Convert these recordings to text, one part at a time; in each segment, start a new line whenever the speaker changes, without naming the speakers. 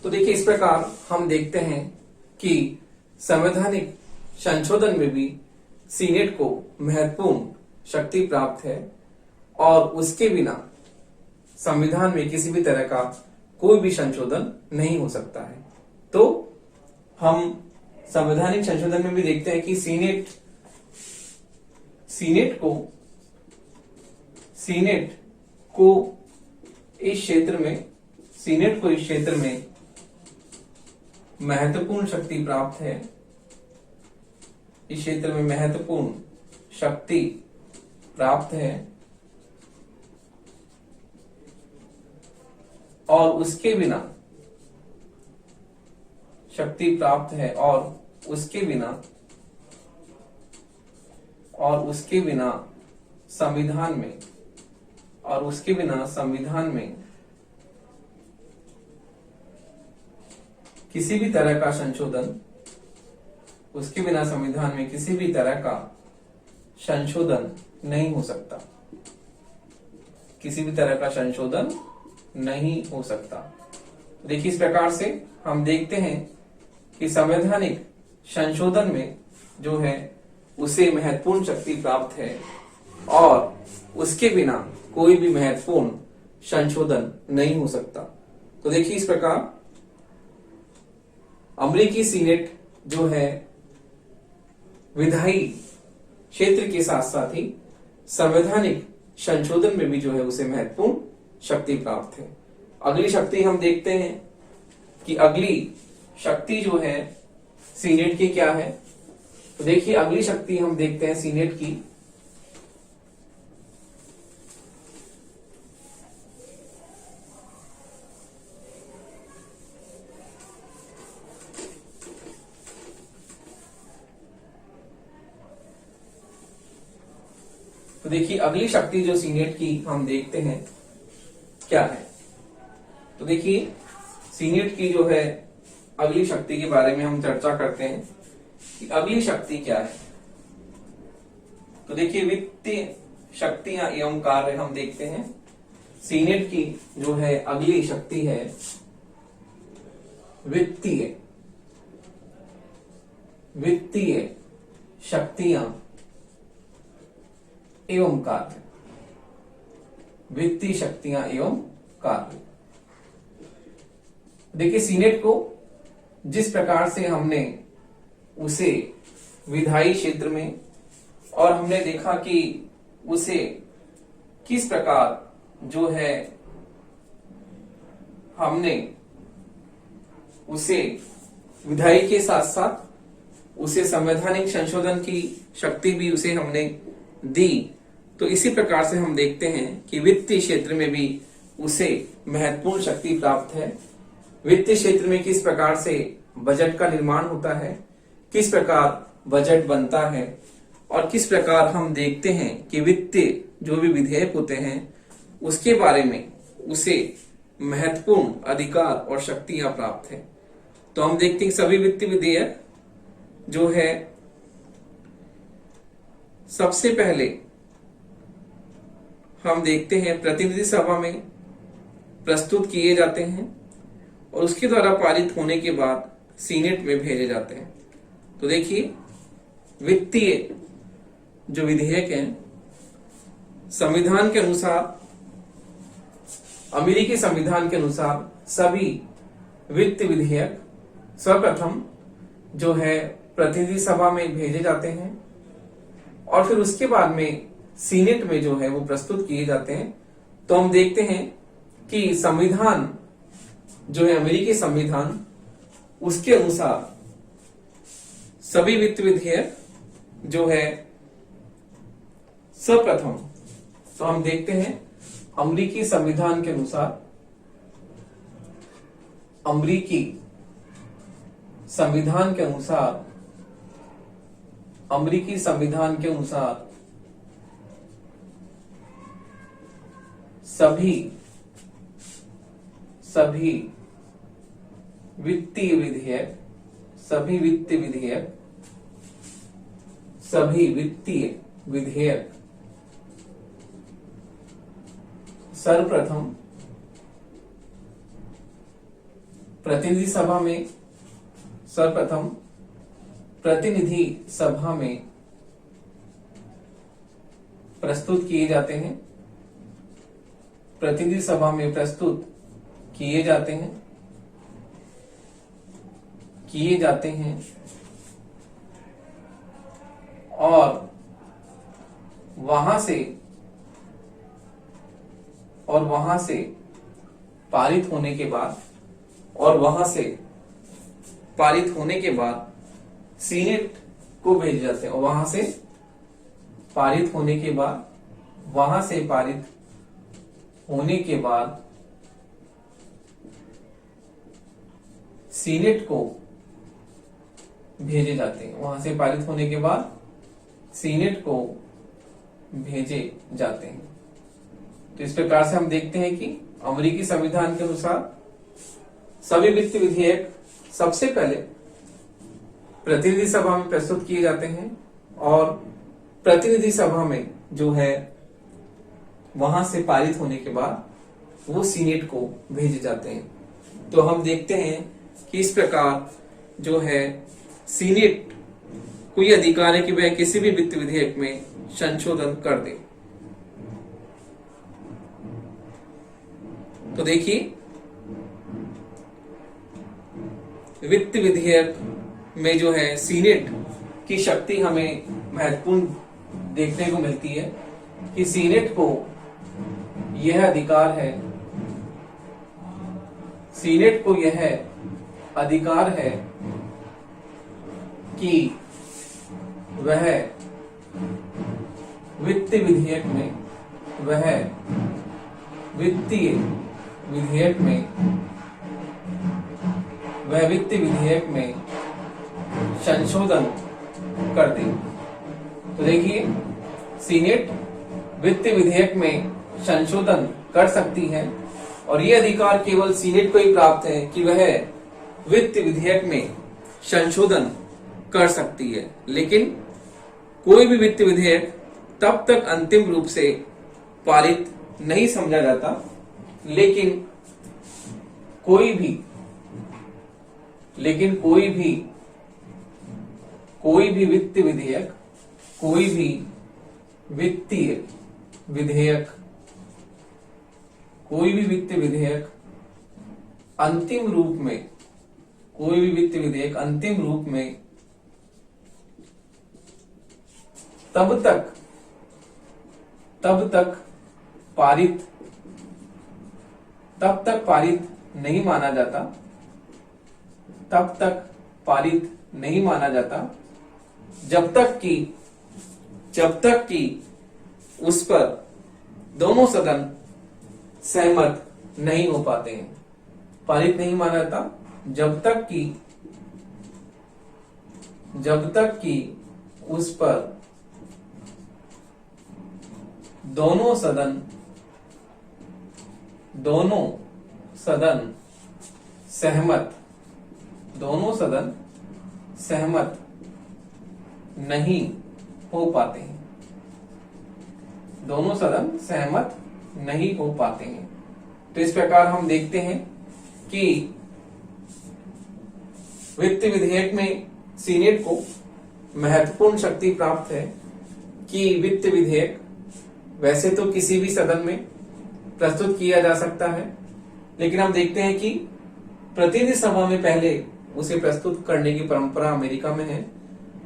तो देखिए इस प्रकार हम देखते हैं कि संवैधानिक संशोधन में भी सीनेट को महत्वपूर्ण शक्ति प्राप्त है और उसके बिना संविधान में किसी भी तरह का कोई भी संशोधन नहीं हो सकता है। तो हम संवैधानिक संशोधन में भी देखते हैं कि सीनेट को इस क्षेत्र में महत्वपूर्ण शक्ति प्राप्त है। इस क्षेत्र में महत्वपूर्ण शक्ति प्राप्त है और उसके बिना शक्ति प्राप्त है और उसके बिना संविधान में किसी भी तरह का संशोधन नहीं हो सकता। देखिए इस प्रकार से हम देखते हैं कि संवैधानिक संशोधन में जो है उसे महत्वपूर्ण शक्ति प्राप्त है और उसके बिना कोई भी महत्वपूर्ण संशोधन नहीं हो सकता। तो देखिए इस प्रकार अमेरिकी सीनेट जो है विधायी क्षेत्र के साथ साथ ही संवैधानिक संशोधन में भी जो है उसे महत्वपूर्ण शक्ति प्राप्त है। अगली शक्ति हम देखते हैं कि अगली शक्ति जो है सीनेट की क्या है। तो देखिए अगली शक्ति हम देखते हैं सीनेट की अगली शक्ति जो सीनेट की हम देखते हैं क्या है। तो देखिए सीनेट की जो है अगली शक्ति के बारे में हम चर्चा करते हैं कि अगली शक्ति क्या है। तो देखिए वित्तीय शक्तियां एवं कार्य हम देखते हैं। सीनेट की जो है अगली शक्ति है वित्तीय शक्तियां एवं कार्य। देखिए सीनेट को जिस प्रकार से हमने उसे विधायी क्षेत्र में और हमने देखा कि उसे किस प्रकार जो है हमने उसे विधायी के साथ साथ उसे संवैधानिक संशोधन की शक्ति भी उसे हमने दी। तो इसी प्रकार से हम देखते हैं कि वित्तीय क्षेत्र में भी उसे महत्वपूर्ण शक्ति प्राप्त है। वित्तीय क्षेत्र में किस प्रकार से बजट का निर्माण होता है, किस प्रकार बजट बनता है और किस प्रकार हम देखते हैं कि वित्तीय जो भी विधेयक होते हैं उसके बारे में उसे महत्वपूर्ण अधिकार और शक्तियां प्राप्त है। तो हम देखते हैं सभी वित्तीय विधेयक जो है सबसे पहले हम देखते हैं प्रतिनिधि सभा में प्रस्तुत किए जाते हैं और उसके द्वारा पारित होने के बाद सीनेट में भेजे जाते हैं। तो देखिए वित्तीय जो विधेयक हैं संविधान के अनुसार, अमेरिकी संविधान के अनुसार सभी वित्तीय विधेयक सर्वप्रथम जो है प्रतिनिधि सभा में भेजे जाते हैं और फिर उसके बाद में सीनेट में जो है वो प्रस्तुत किए जाते हैं। तो हम देखते हैं कि संविधान जो है अमेरिकी संविधान उसके अनुसार सभी वित्त विधेयक जो है सर्वप्रथम, तो हम देखते हैं अमेरिकी संविधान के अनुसार सभी वित्तीय विधेयक सर्वप्रथम प्रतिनिधि सभा में सर्वप्रथम प्रतिनिधि सभा में प्रस्तुत किए जाते हैं, प्रतिनिधि सभा में प्रस्तुत किए जाते हैं और वहां से पारित होने के बाद सीनेट को भेजे जाते हैं, और वहां से पारित होने के बाद सीनेट को भेजे जाते हैं, वहां से पारित होने के बाद सीनेट को भेजे जाते हैं। तो इस प्रकार से हम देखते हैं कि अमेरिकी संविधान के अनुसार सभी वित्त विधेयक सबसे पहले प्रतिनिधि सभा में प्रस्तुत किए जाते हैं और प्रतिनिधि सभा में जो है वहां से पारित होने के बाद वो सीनेट को भेजे जाते हैं। तो हम देखते हैं कि इस प्रकार जो है सीनेट को यह अधिकार है कि वह किसी भी वित्त विधेयक में संशोधन कर दे। तो देखिए, वित्त विधेयक में जो है सीनेट की शक्ति हमें महत्वपूर्ण देखने को मिलती है कि सीनेट को यह अधिकार है, सीनेट को यह अधिकार है कि वह वित्तीय विधेयक में संशोधन कर दे। तो देखिए, सीनेट वित्तीय विधेयक में संशोधन कर सकती है और यह अधिकार केवल सीनेट को ही प्राप्त है कि वह वित्त विधेयक में संशोधन कर सकती है। लेकिन कोई भी वित्त विधेयक तब तक अंतिम रूप से पारित नहीं समझा जाता, लेकिन कोई भी वित्तीय विधेयक अंतिम रूप में तब तक पारित नहीं माना जाता जब तक कि उस पर दोनों सदन सहमत नहीं हो पाते हैं। पारित नहीं माना जाता जब तक कि उस पर दोनों सदन सहमत नहीं हो पाते हैं। दोनों सदन सहमत नहीं हो पाते हैं। तो इस प्रकार हम देखते हैं कि वित्त विधेयक में सीनेट को महत्वपूर्ण शक्ति प्राप्त है कि वित्त विधेयक वैसे तो किसी भी सदन में प्रस्तुत किया जा सकता है, लेकिन हम देखते हैं कि प्रतिनिधि सभा में पहले उसे प्रस्तुत करने की परंपरा अमेरिका में है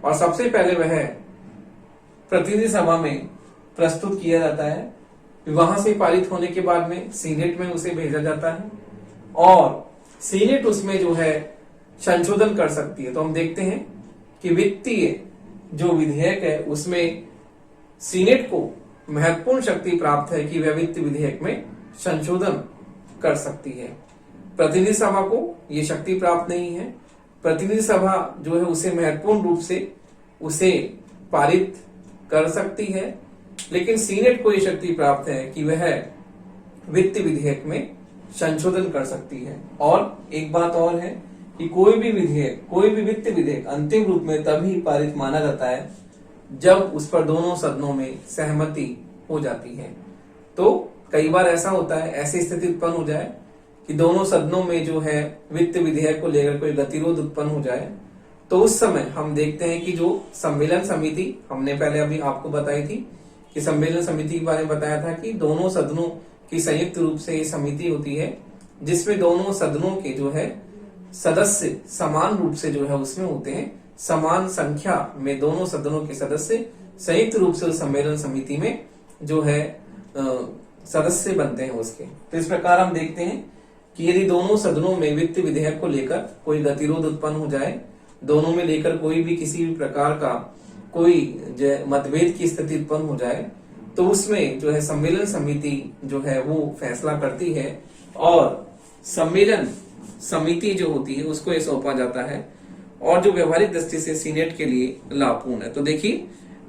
और सबसे पहले वह प्रतिनिधि सभा में प्रस्तुत किया जाता है। वहां से पारित होने के बाद में सीनेट में उसे भेजा जाता है और सीनेट उसमें जो है संशोधन कर सकती है। तो हम देखते हैं कि वित्तीय जो विधेयक है उसमें सीनेट को महत्वपूर्ण शक्ति प्राप्त है कि वह वित्त विधेयक में संशोधन कर सकती है। प्रतिनिधि सभा को यह शक्ति प्राप्त नहीं है। प्रतिनिधि सभा जो है उसे महत्वपूर्ण रूप से उसे पारित कर सकती है, लेकिन सीनेट को यह शक्ति प्राप्त है कि वह वित्त विधेयक में संशोधन कर सकती है। और एक बात और है कि कोई भी वित्त विधेयक अंतिम रूप में तभी पारित माना जाता है जब उस पर दोनों सदनों में सहमति हो जाती है। तो कई बार ऐसा होता है, ऐसी स्थिति उत्पन्न हो जाए कि दोनों सदनों में जो है वित्त विधेयक को लेकर कोई गतिरोध उत्पन्न हो जाए, तो उस समय हम देखते हैं कि जो सम्मेलन समिति हमने पहले अभी आपको बताई थी कि सम्मेलन समिति के बारे में बताया था कि दोनों सदनों की संयुक्त रूप से ये समिति होती है जिसमें दोनों सदनों के जो है सदस्य समान रूप से जो है उसमें होते हैं, समान संख्या में दोनों सदनों के सदस्य संयुक्त रूप से उस सम्मेलन समिति में जो है सदस्य बनते हैं उसके। तो इस प्रकार हम देखते हैं कि यदि दोनों सदनों में वित्त विधेयक को लेकर कोई गतिरोध उत्पन्न हो जाए, दोनों में लेकर कोई भी किसी भी प्रकार का कोई मतभेद की स्थिति उत्पन्न हो जाए, तो उसमें जो है सम्मेलन समिति जो है वो फैसला करती है और सम्मेलन समिति जो होती है उसको ये सौंपा जाता है और जो व्यवहारिक दृष्टि से सीनेट के लिए लाभपूर्ण है। तो देखिए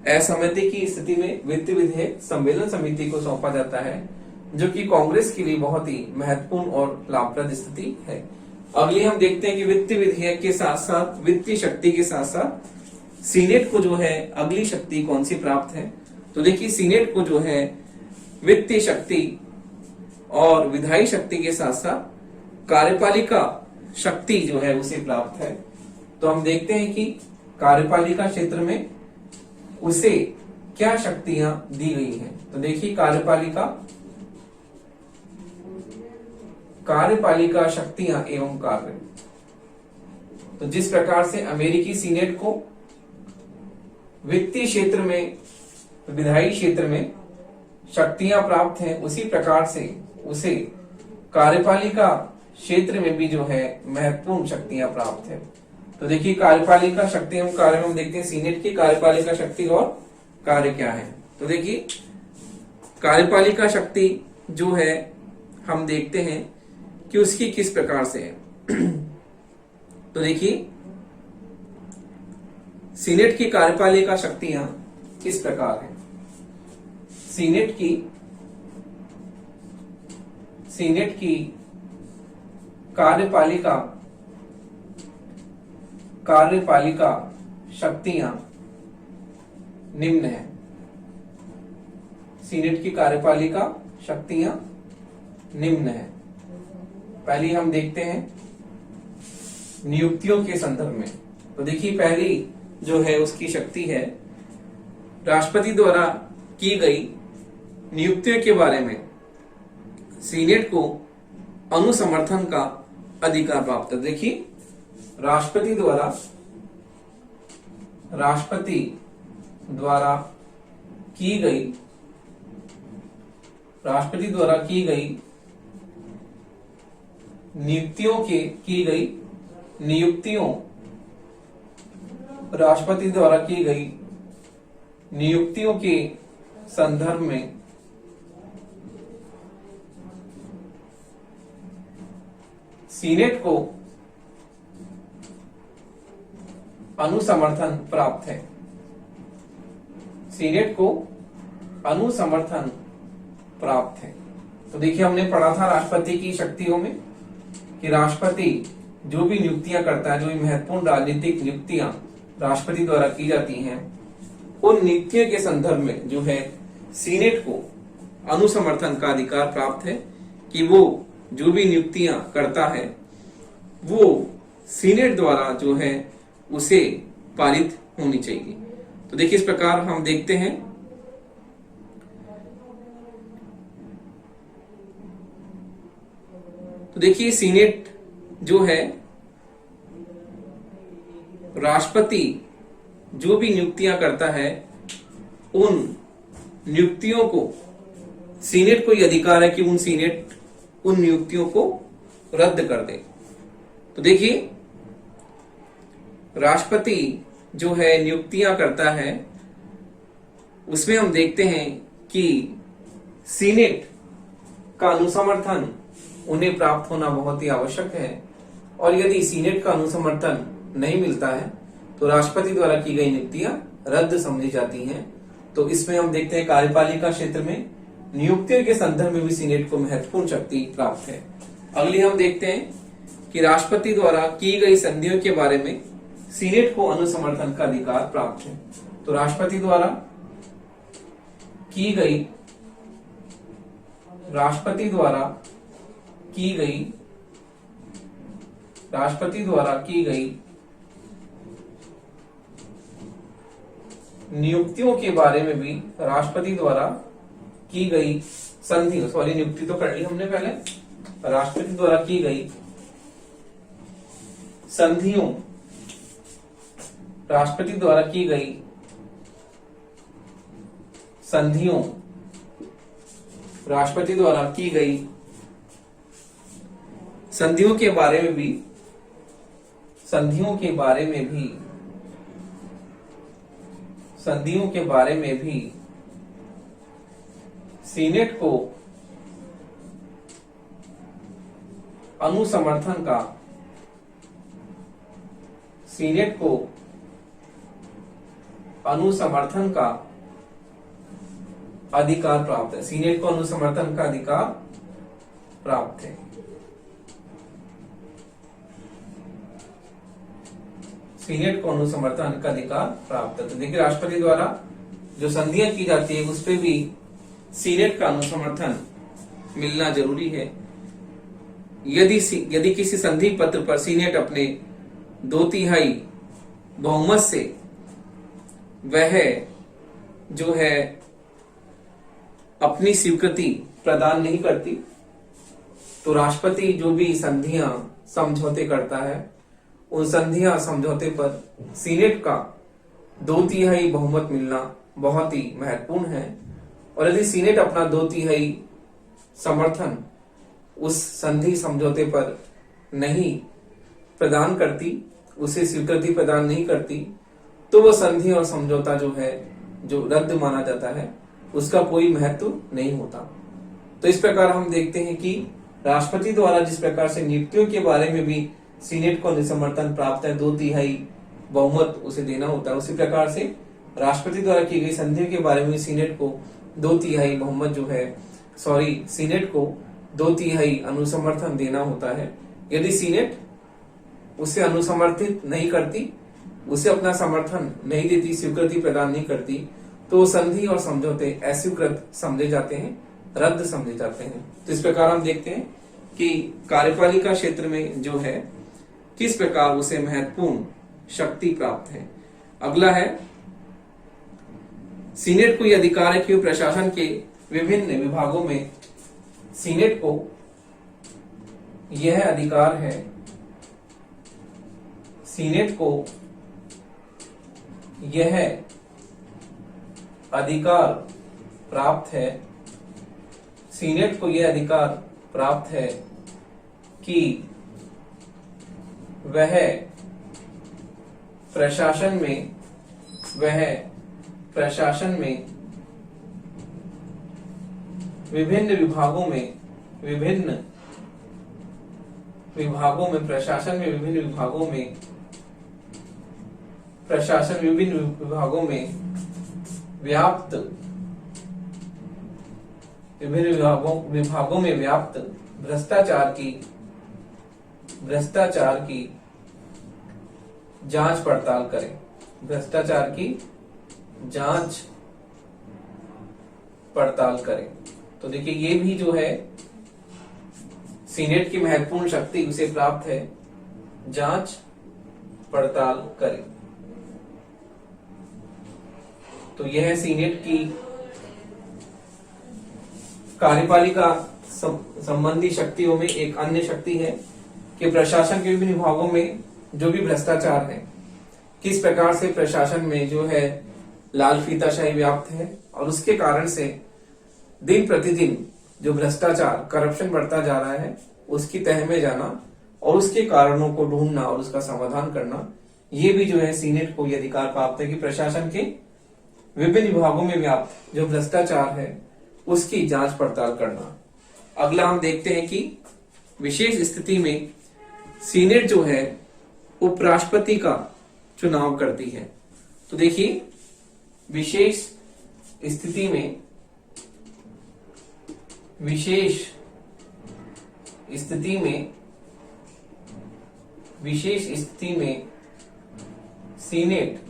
असहमति की स्थिति में वित्त विधेयक सम्मेलन समिति को सौंपा जाता है, जो कि कांग्रेस के लिए बहुत ही महत्वपूर्ण और लाभप्रद स्थिति है। अगली हम देखते हैं कि वित्त विधेयक के साथ साथ वित्तीय शक्ति के साथ साथ सीनेट को जो है अगली शक्ति कौन सी प्राप्त है। तो देखिए सीनेट को जो है वित्तीय शक्ति और विधायी शक्ति के साथ साथ कार्यपालिका शक्ति जो है उसे प्राप्त है। तो हम देखते हैं कि कार्यपालिका क्षेत्र में उसे क्या शक्तियां दी गई हैं। तो देखिए कार्यपालिका शक्तियां एवं कार्य। तो जिस प्रकार से अमेरिकी सीनेट को वित्तीय क्षेत्र में विधायी क्षेत्र में शक्तियां प्राप्त हैं, उसी प्रकार से उसे कार्यपालिका क्षेत्र में भी जो है महत्वपूर्ण शक्तियां प्राप्त है। तो देखिए कार्यपालिका शक्ति हम कार्य में देखते हैं सीनेट की कार्यपालिका शक्ति और कार्य क्या है। तो देखिए कार्यपालिका शक्ति जो है हम देखते हैं कि उसकी किस प्रकार से है। तो देखिए सीनेट की कार्यपालिका शक्तियां किस प्रकार है। सीनेट की कार्यपालिका शक्तियां निम्न है। सीनेट की कार्यपालिका शक्तियां निम्न है। पहली हम देखते हैं नियुक्तियों के संदर्भ में। तो देखिए पहली जो है उसकी शक्ति है राष्ट्रपति द्वारा की गई नियुक्तियों के बारे में सीनेट को अनुसमर्थन का अधिकार प्राप्त है। देखिए राष्ट्रपति द्वारा की गई नियुक्तियों के संदर्भ में सीनेट को अनुसमर्थन प्राप्त है। सीनेट को अनुसमर्थन प्राप्त है। तो देखिए हमने पढ़ा था राष्ट्रपति की शक्तियों में कि राष्ट्रपति जो भी नियुक्तियां करता है, जो भी महत्वपूर्ण राजनीतिक नियुक्तियां राष्ट्रपति द्वारा की जाती हैं, उन नियुक्तियों के संदर्भ में जो है सीनेट को अनुसमर्थन का अधिकार प्राप्त है कि वो जो भी नियुक्तियां करता है वो सीनेट द्वारा जो है उसे पारित होनी चाहिए। तो देखिए इस प्रकार हम देखते हैं तो देखिए सीनेट जो है राष्ट्रपति जो भी नियुक्तियां करता है उन नियुक्तियों को सीनेट को यह अधिकार है कि उन नियुक्तियों को रद्द कर दे। तो देखिए राष्ट्रपति जो है नियुक्तियां करता है उसमें हम देखते हैं कि सीनेट का अनुसमर्थन उन्हें प्राप्त होना बहुत ही आवश्यक है और यदि सीनेट का अनुसमर्थन नहीं मिलता है तो राष्ट्रपति द्वारा की गई नियुक्तियां रद्द समझी जाती हैं। तो इसमें हम देखते हैं कार्यपालिका क्षेत्र में नियुक्तियों के संदर्भ में भी सीनेट को महत्वपूर्ण शक्ति प्राप्त है। अगली हम देखते हैं कि राष्ट्रपति द्वारा की गई संधियों के बारे में सीनेट को अनुसमर्थन का अधिकार प्राप्त है। तो राष्ट्रपति द्वारा की गई राष्ट्रपति द्वारा की गई नियुक्तियों के बारे में भी राष्ट्रपति द्वारा की गई संधि, सॉरी नियुक्ति तो कर ली हमने पहले, राष्ट्रपति द्वारा की गई संधियों, राष्ट्रपति द्वारा की गई संधियों, राष्ट्रपति द्वारा की गई संधियों के बारे में भी, संधियों के बारे में भी, संधियों के बारे में भी सीनेट को अनुसमर्थन का, सीनेट को अनुसमर्थन का अधिकार प्राप्त है, सीनेट को अनुसमर्थन का अधिकार प्राप्त है। सीनेट को अनुसमर्थन का अधिकार प्राप्त है। तो देखिए राष्ट्रपति द्वारा जो संधियां की जाती है उस पे भी सीनेट का अनुसमर्थन मिलना जरूरी है। यदि किसी संधि पत्र पर सीनेट अपने 2/3 बहुमत से वह जो है अपनी स्वीकृति प्रदान नहीं करती, तो राष्ट्रपति जो भी संधियां समझौते करता है उन संधियां समझौते पर सीनेट का 2/3 बहुमत मिलना बहुत ही महत्वपूर्ण है। और यदि सीनेट अपना 2/3 समर्थन उस संधि समझौते पर नहीं प्रदान करती, उसे स्वीकृति प्रदान नहीं करती, तो वह संधि और समझौता जो है जो रद्द माना जाता है उसका कोई महत्व नहीं होता। तो इस प्रकार हम देखते हैं कि राष्ट्रपति द्वारा जिस प्रकार से नियुक्तियों के बारे में भी सीनेट को समर्थन प्राप्त है, 2/3 बहुमत उसे देना होता है, उसी प्रकार से राष्ट्रपति द्वारा की गई संधियों के बारे में सीनेट को 2/3 बहुमत जो है, सीनेट को 2/3 अनुसमर्थन देना होता है। यदि सीनेट उसे अनुसमर्थित नहीं करती, उसे अपना समर्थन नहीं देती, स्वीकृति प्रदान नहीं करती, तो संधि और समझौते अस्वीकृत समझे जाते हैं, रद्द समझे जाते हैं। तो इस प्रकार हम देखते हैं कि कार्यपालिका क्षेत्र में जो है किस प्रकार उसे महत्वपूर्ण शक्ति प्राप्त है। अगला है सीनेट को यह अधिकार है कि वो प्रशासन के विभिन्न विभागों में, सीनेट को यह अधिकार है, सीनेट को यह अधिकार प्राप्त है, सीनेट को यह अधिकार प्राप्त है कि वह प्रशासन में, वह प्रशासन में विभिन्न विभागों में, विभिन्न विभागों में, प्रशासन में विभिन्न विभागों में, प्रशासन विभिन्न विभागों में व्याप्त, विभिन्न विभागों में व्याप्त भ्रष्टाचार की जांच पड़ताल करें, भ्रष्टाचार की जांच पड़ताल करें। तो देखिए ये भी जो है सीनेट की महत्वपूर्ण शक्ति उसे प्राप्त है, जांच पड़ताल करें। तो यह सीनेट की कार्यपालिका संबंधी शक्तियों में एक अन्य शक्ति है कि प्रशासन के विभिन्न विभागों में जो भी भ्रष्टाचार है, किस प्रकार से प्रशासन में जो है लाल फीताशाही व्याप्त है और उसके कारण से दिन प्रतिदिन जो भ्रष्टाचार, करप्शन बढ़ता जा रहा है, उसकी तह में जाना और उसके कारणों को ढूंढना और उसका समाधान करना, ये भी जो है सीनेट को यह अधिकार प्राप्त है कि प्रशासन के विभिन्न विभागों में व्याप्त जो भ्रष्टाचार है उसकी जांच पड़ताल करना। अगला हम देखते हैं कि विशेष स्थिति में सीनेट जो है उपराष्ट्रपति का चुनाव करती है। तो देखिए विशेष स्थिति में, विशेष स्थिति में, विशेष स्थिति में सीनेट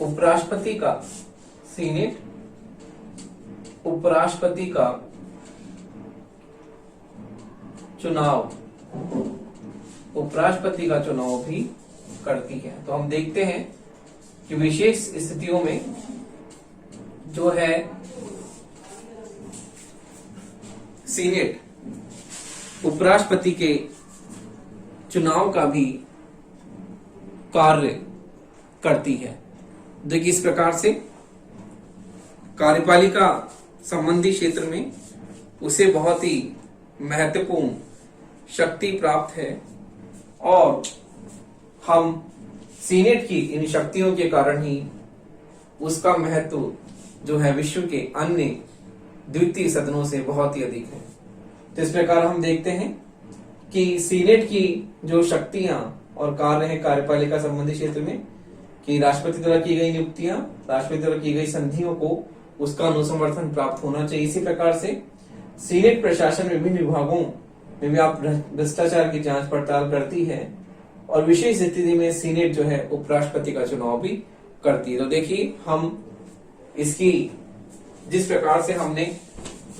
उपराष्ट्रपति का, सीनेट उपराष्ट्रपति का चुनाव उपराष्ट्रपति का चुनाव भी करती है। तो हम देखते हैं कि विशेष स्थितियों में जो है सीनेट उपराष्ट्रपति के चुनाव का भी कार्य करती है। देखिए इस प्रकार से कार्यपालिका संबंधी क्षेत्र में उसे बहुत ही महत्वपूर्ण शक्ति प्राप्त है और हम सीनेट की इन शक्तियों के कारण ही उसका महत्व जो है विश्व के अन्य द्वितीय सदनों से बहुत ही अधिक है। तो इस प्रकार हम देखते हैं कि सीनेट की जो शक्तियां और कार्य है कार्यपालिका संबंधी क्षेत्र में कि राष्ट्रपति द्वारा की गई नियुक्तियां, राष्ट्रपति द्वारा की गई संधियों को उसका अनुसमर्थन प्राप्त होना चाहिए। इसी प्रकार से सीनेट प्रशासन विभिन्न विभागों में भी आप भ्रष्टाचार की जांच पड़ताल करती है और विशेष स्थिति में सीनेट जो है उपराष्ट्रपति का चुनाव भी करती है। तो देखिए हम इसकी जिस प्रकार से हमने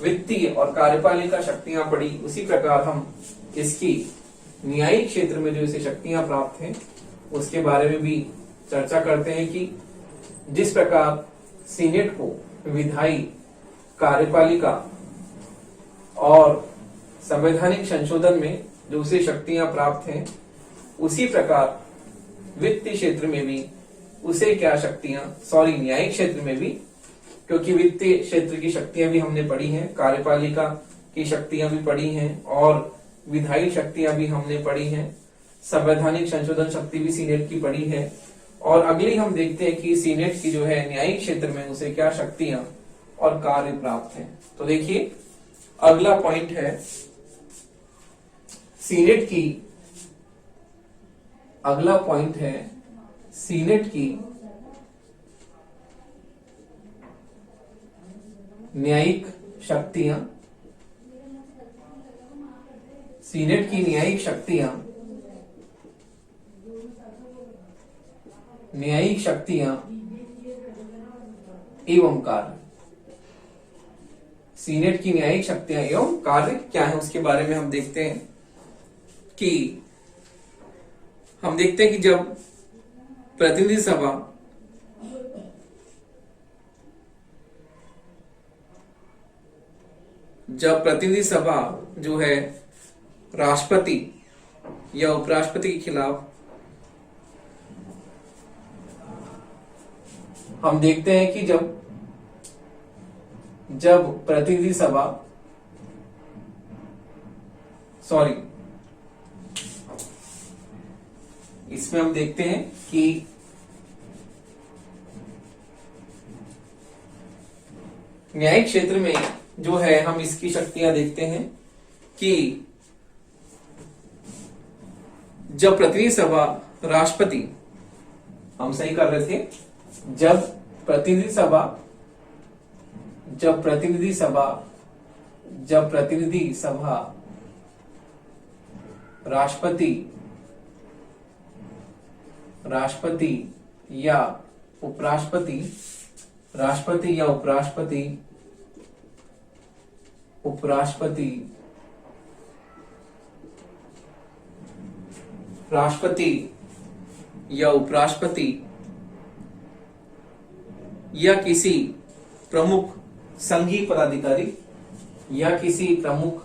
वित्तीय और कार्यपालिका शक्तियां पढ़ी, उसी प्रकार हम इसकी न्यायिक क्षेत्र में जो इसे शक्तियां प्राप्त हैं उसके बारे में भी चर्चा करते हैं कि जिस प्रकार सीनेट को विधायी, कार्यपालिका और संवैधानिक संशोधन में जो उसे शक्तियां प्राप्त हैं, उसी प्रकार वित्तीय क्षेत्र में भी उसे क्या शक्तियां, न्यायिक क्षेत्र में भी, क्योंकि वित्तीय क्षेत्र की शक्तियां भी हमने पढ़ी हैं, कार्यपालिका की शक्तियां भी पढ़ी हैं और विधायी शक्तियां भी हमने पढ़ी हैं, संवैधानिक संशोधन शक्ति भी सीनेट की पढ़ी है। और अगली हम देखते हैं कि सीनेट की जो है न्यायिक क्षेत्र में उसे क्या शक्तियां और कार्य प्राप्त हैं। तो देखिए अगला पॉइंट है सीनेट की, अगला पॉइंट है सीनेट की न्यायिक शक्तियां, सीनेट की न्यायिक शक्तियां, न्यायिक शक्तियां एवं कार्य। सीनेट की न्यायिक शक्तियां एवं कार्य क्या है उसके बारे में हम देखते हैं कि हम देखते हैं कि जब प्रतिनिधि सभा जो है राष्ट्रपति या उपराष्ट्रपति के खिलाफ, हम देखते हैं कि जब प्रतिनिधि सभा इसमें हम देखते हैं कि न्यायिक क्षेत्र में जो है हम इसकी शक्तियां देखते हैं कि जब प्रतिनिधि सभा राष्ट्रपति, हम सही कर रहे थे, जब प्रतिनिधि सभा राष्ट्रपति या उपराष्ट्रपति या किसी प्रमुख संघीय पदाधिकारी या किसी प्रमुख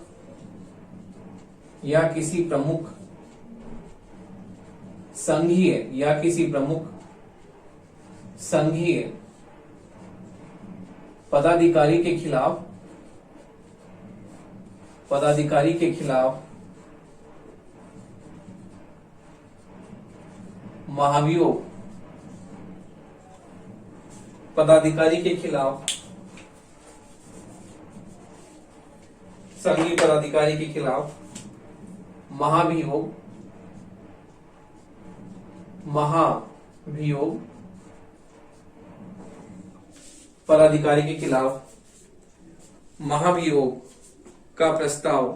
संघीय पदाधिकारी के खिलाफ महाभियोग, पदाधिकारी के खिलाफ, संघीय पदाधिकारी के खिलाफ महाभियोग पदाधिकारी के खिलाफ महाभियोग का प्रस्ताव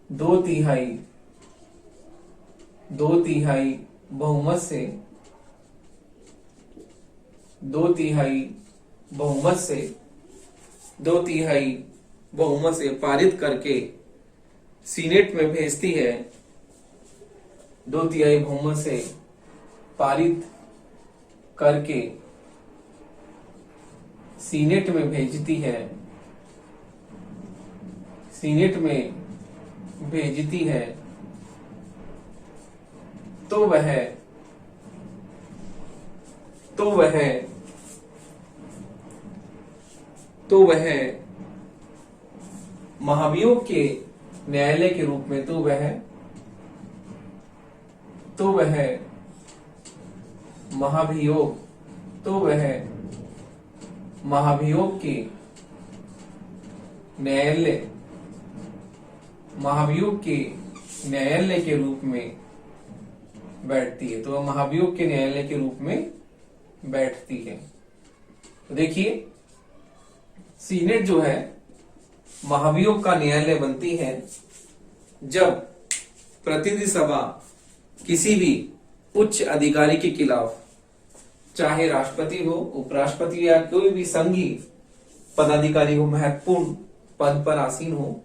2/3 बहुमत से 2/3 बहुमत से पारित करके सीनेट में भेजती है, 2/3 बहुमत से पारित करके सीनेट में भेजती है, सीनेट में भेजती है, तो वह महाभियोग के न्यायालय के रूप में, तो वह महाभियोग के न्यायालय के रूप में बैठती है। तो महाभियोग के न्यायालय के रूप में बैठती है। तो देखिए, सीनेट जो है महाभियोग का न्यायालय बनती है जब प्रतिनिधि सभा किसी भी उच्च अधिकारी के खिलाफ, चाहे राष्ट्रपति हो, उपराष्ट्रपति या कोई भी संघीय पदाधिकारी हो, महत्वपूर्ण पद पर आसीन हो,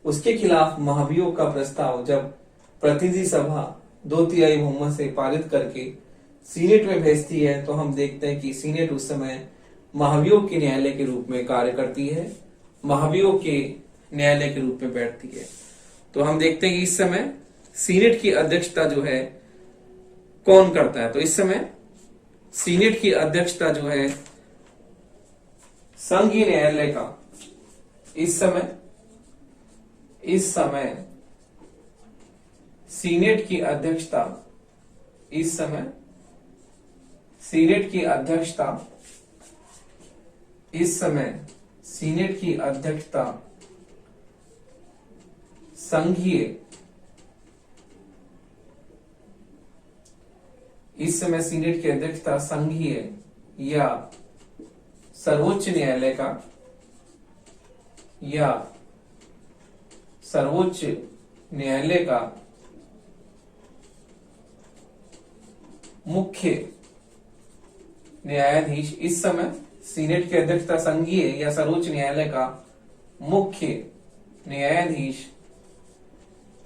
उसके खिलाफ महाभियोग का प्रस्ताव जब प्रतिनिधि सभा 2/3 बहुमत से पारित करके सीनेट में भेजती है, तो हम देखते हैं कि सीनेट उस समय महाभियोग के न्यायालय के रूप में कार्य करती है, महाभियोग के न्यायालय के रूप में बैठती है। तो हम देखते हैं कि इस समय सीनेट की अध्यक्षता जो है कौन करता है। तो इस समय सीनेट की अध्यक्षता जो है संघीय न्यायालय का, इस समय सीनेट की अध्यक्षता, इस समय सीनेट की अध्यक्षता, इस समय सीनेट की अध्यक्षता संघीय, इस समय सीनेट की अध्यक्षता संघीय या सर्वोच्च न्यायालय का, या सर्वोच्च न्यायालय का मुख्य न्यायाधीश, इस समय सीनेट की अध्यक्षता संघीय या सर्वोच्च न्यायालय का मुख्य न्यायाधीश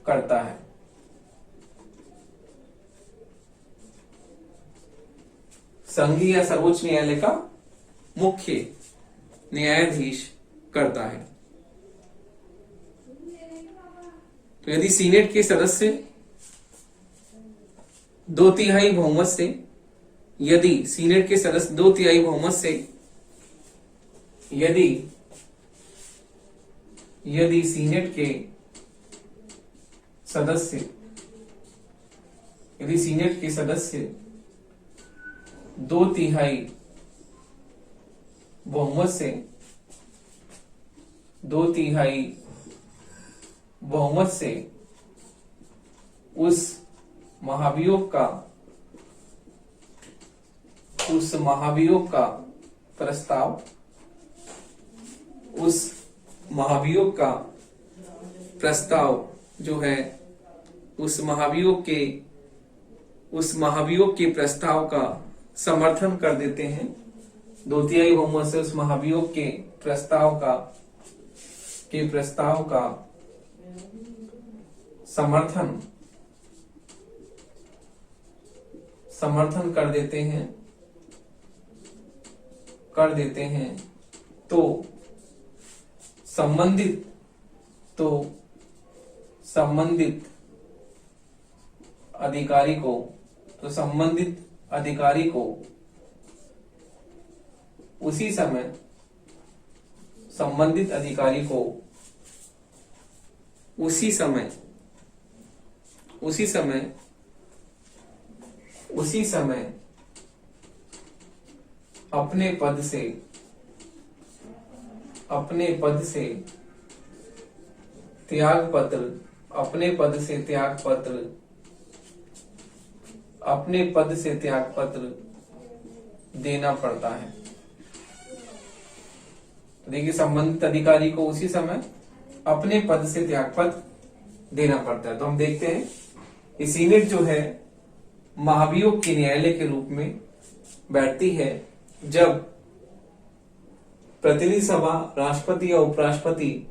करता है। संघीय या सर्वोच्च न्यायालय का मुख्य न्यायाधीश करता है। तो यदि सीनेट के सदस्य 2/3 बहुमत से, यदि सीनेट के सदस्य 2/3 बहुमत से, यदि सीनेट के सदस्य 2/3 बहुमत से, 2/3 बहुमत से उस महाभियोग का प्रस्ताव, उस महाभियोग का प्रस्ताव जो है, उस महाभियोग के प्रस्ताव का समर्थन कर देते हैं। 2/3 बहुमत से उस महाभियोग के प्रस्ताव का समर्थन कर देते हैं, तो संबंधित अधिकारी को उसी समय अपने पद से त्याग पत्र देना पड़ता है। देखिए, संबंधित अधिकारी को उसी समय अपने पद से त्यागपत्र देना पड़ता है। तो हम देखते हैं कि सीनेट जो है महाभियोग के न्यायालय के रूप में बैठती है जब प्रतिनिधि सभा राष्ट्रपति या उपराष्ट्रपति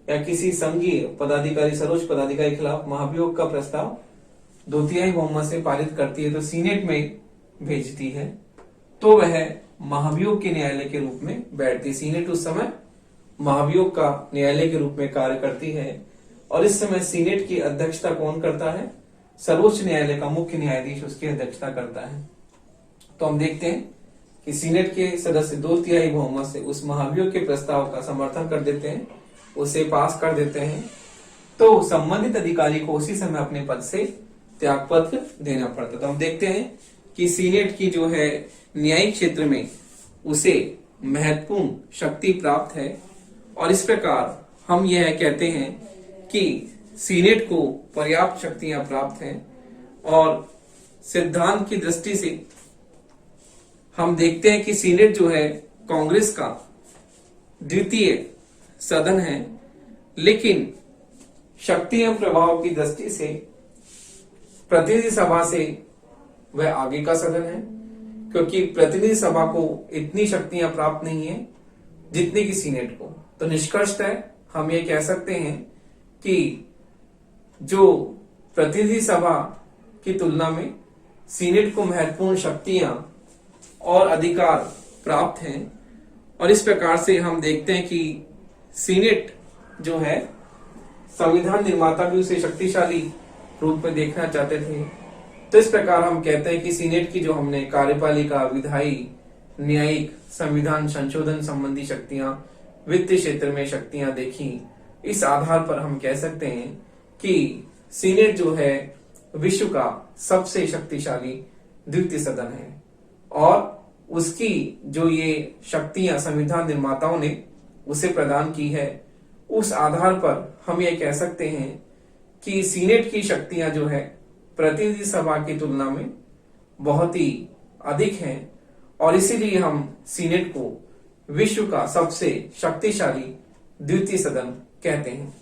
या किसी संघीय पदाधिकारी, सर्वोच्च पदाधिकारी के खिलाफ महाभियोग का प्रस्ताव 2/3 बहुमत से पारित करती है, तो सीनेट में भेजती है, तो वह महाभियोग के न्यायालय के रूप में बैठती है। सीनेट उस समय महाभियोग का न्यायालय के रूप में कार्य करती है और इस समय सीनेट की अध्यक्षता कौन करता है? सर्वोच्च न्यायालय का मुख्य न्यायाधीश उसकी अध्यक्षता करता है। तो हम देखते हैं कि सीनेट के सदस्य 2/3 बहुमत से उस महाभियोग के प्रस्ताव का समर्थन कर देते हैं, उसे पास कर देते हैं, तो संबंधित अधिकारी को उसी समय अपने पद से त्यागपत्र देना पड़ता। तो हम देखते हैं कि सीनेट की जो है न्यायिक क्षेत्र में उसे महत्वपूर्ण शक्ति प्राप्त है और इस प्रकार हम यह कहते हैं कि सीनेट को पर्याप्त शक्तियां प्राप्त हैं और सिद्धांत की दृष्टि से हम देखते हैं कि सीनेट जो है कांग्रेस का द्वितीय सदन है, लेकिन शक्ति एवं प्रभाव की दृष्टि से प्रतिनिधि सभा से वह आगे का सदन है, क्योंकि प्रतिनिधि सभा को इतनी शक्तियां प्राप्त नहीं है जितनी की सीनेट को। तो निष्कर्षतः हम ये कह सकते हैं कि जो प्रतिनिधि सभा की तुलना में सीनेट को महत्वपूर्ण शक्तियां और अधिकार प्राप्त हैं और इस प्रकार से हम देखते हैं कि सीनेट जो है संविधान निर्माता भी उसे शक्तिशाली रूप में देखना चाहते थे। तो इस प्रकार हम कहते हैं कि सीनेट की जो हमने कार्यपालिका, विधायी, न्यायिक, संविधान संशोधन संबंधी शक्तियां, वित्तीय क्षेत्र में शक्तियां देखी, इस आधार पर हम कह सकते हैं कि सीनेट जो है विश्व का सबसे शक्तिशाली द्वितीय सदन है और उसकी जो ये शक्तियां संविधान निर्माताओं ने उसे प्रदान की है, उस आधार पर हम ये कह सकते हैं कि सीनेट की शक्तियां जो है प्रतिनिधि सभा की तुलना में बहुत ही अधिक हैं और इसीलिए हम सीनेट को विश्व का सबसे शक्तिशाली द्वितीय सदन कहते हैं।